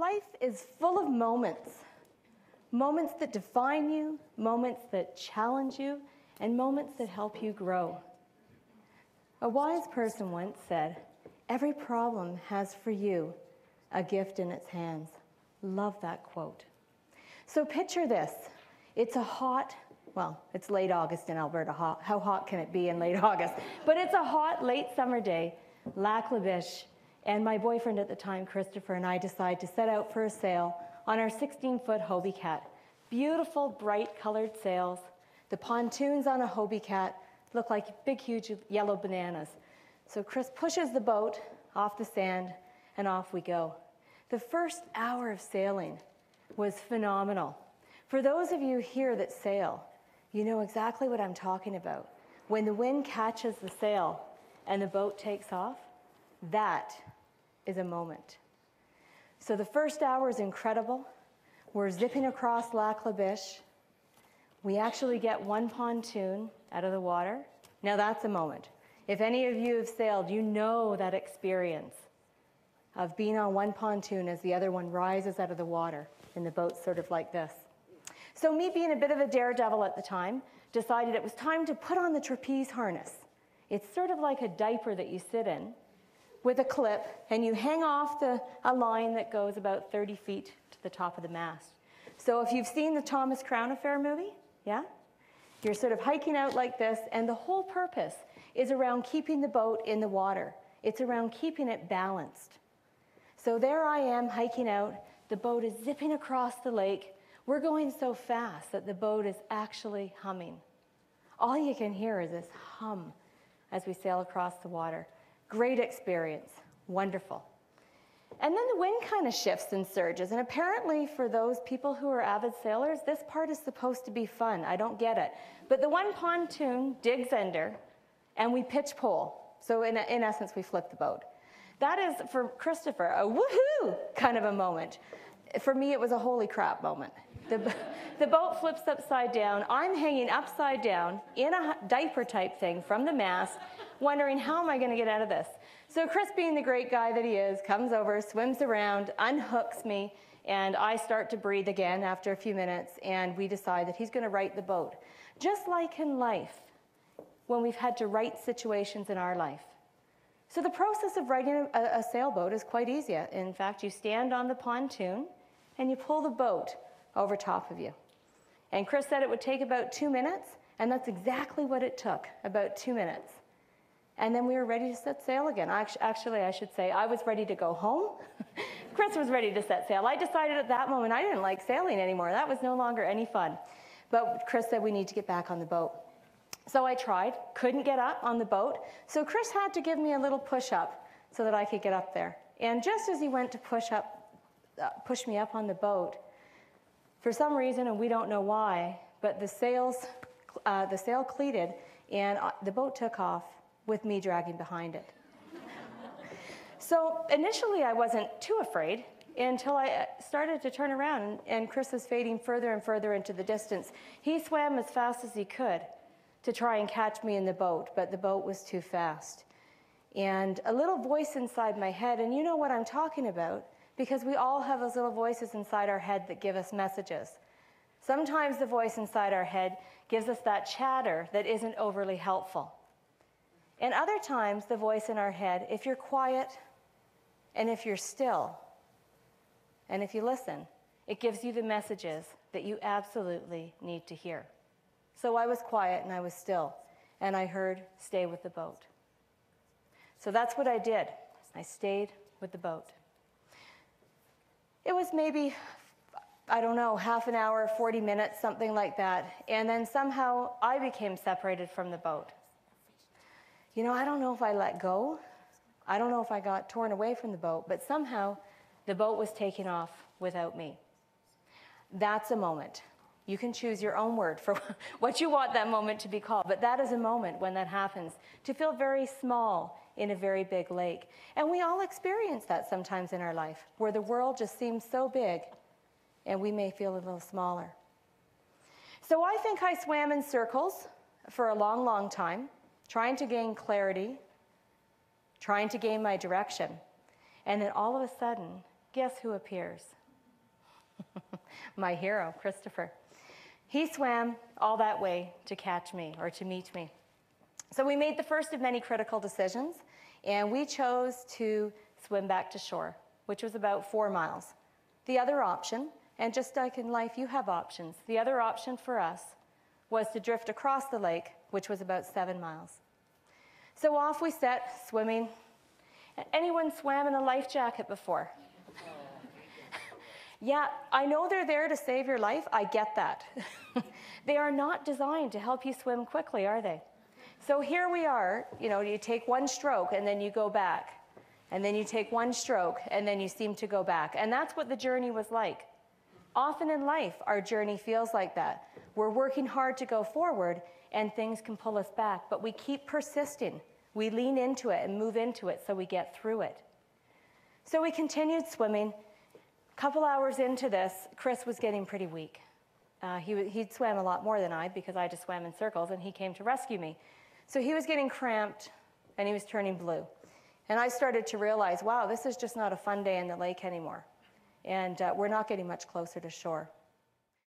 life is full of moments. Moments that define you, moments that challenge you, and moments that help you grow. A wise person once said, "Every problem has for you a gift in its hands." Love that quote. So picture this. It's a hot, well, it's late August in Alberta. How hot can it be in late August? But it's a hot, late summer day, Lac La Biche, and my boyfriend at the time, Christopher, and I decide to set out for a sail on our 16-foot Hobie Cat. Beautiful, bright colored sails. The pontoons on a Hobie Cat look like big, huge yellow bananas. So Chris pushes the boat off the sand, and off we go. The first hour of sailing was phenomenal. For those of you here that sail, you know exactly what I'm talking about. When the wind catches the sail and the boat takes off, that is a moment. So the first hour is incredible. We're zipping across Lac La Biche. We actually get one pontoon out of the water. Now that's a moment. If any of you have sailed, you know that experience of being on one pontoon as the other one rises out of the water and the boat's sort of like this. So me being a bit of a daredevil at the time, decided it was time to put on the trapeze harness. It's sort of like a diaper that you sit in with a clip, and you hang off a line that goes about 30 feet to the top of the mast. So if you've seen the Thomas Crown Affair movie, yeah? You're sort of hiking out like this, and the whole purpose is around keeping the boat in the water. It's around keeping it balanced. So there I am hiking out. The boat is zipping across the lake. We're going so fast that the boat is actually humming. All you can hear is this hum as we sail across the water. Great experience. Wonderful. And then the wind kind of shifts and surges. And apparently for those people who are avid sailors, this part is supposed to be fun. I don't get it. But the one pontoon digs under, and we pitch pole. So in essence, we flip the boat. That is, for Christopher, a woohoo kind of a moment. For me, it was a holy crap moment. The boat flips upside down. I'm hanging upside down in a diaper type thing from the mast, wondering how am I going to get out of this? So Chris, being the great guy that he is, comes over, swims around, unhooks me, and I start to breathe again after a few minutes, and we decide that he's going to right the boat. Just like in life, when we've had to right situations in our life. So the process of righting a sailboat is quite easy. In fact, you stand on the pontoon, and you pull the boat over top of you. And Chris said it would take about 2 minutes, and that's exactly what it took, about 2 minutes. And then we were ready to set sail again. Actually, I should say, I was ready to go home. Chris was ready to set sail. I decided at that moment I didn't like sailing anymore. That was no longer any fun. But Chris said we need to get back on the boat. So I tried, couldn't get up on the boat. So Chris had to give me a little push-up so that I could get up there. And just as he went to push me up on the boat, for some reason, and we don't know why, but the sail cleated, and the boat took off with me dragging behind it. So initially, I wasn't too afraid until I started to turn around, and Chris was fading further and further into the distance. He swam as fast as he could to try and catch me in the boat, but the boat was too fast. And a little voice inside my head, and you know what I'm talking about, because we all have those little voices inside our head that give us messages. Sometimes the voice inside our head gives us that chatter that isn't overly helpful. And other times, the voice in our head, if you're quiet and if you're still, and if you listen, it gives you the messages that you absolutely need to hear. So I was quiet and I was still, and I heard, "Stay with the boat." So that's what I did. I stayed with the boat. It was maybe, I don't know, half an hour, 40 minutes, something like that. And then somehow I became separated from the boat. You know, I don't know if I let go. I don't know if I got torn away from the boat, but somehow the boat was taken off without me. That's a moment. You can choose your own word for what you want that moment to be called, but that is a moment when that happens, to feel very small in a very big lake. And we all experience that sometimes in our life, where the world just seems so big and we may feel a little smaller. So I think I swam in circles for a long, long time, trying to gain clarity, trying to gain my direction. And then all of a sudden guess who appears? My hero, Christopher. He swam all that way to catch me, or to meet me. So we made the first of many critical decisions, and we chose to swim back to shore, which was about 4 miles. The other option, and just like in life, you have options. The other option for us was to drift across the lake, which was about 7 miles. So off we set, swimming. Anyone swam in a life jacket before? Yeah, I know they're there to save your life. I get that. They are not designed to help you swim quickly, are they? So here we are, you take one stroke and then you go back. And then you take one stroke and then you seem to go back. And that's what the journey was like. Often in life, our journey feels like that. We're working hard to go forward and things can pull us back, but we keep persisting. We lean into it and move into it so we get through it. So we continued swimming. A couple hours into this, Chris was getting pretty weak. He'd swam a lot more than I because I just swam in circles, and he came to rescue me. So he was getting cramped, and he was turning blue. And I started to realize, wow, this is just not a fun day in the lake anymore. And we're not getting much closer to shore.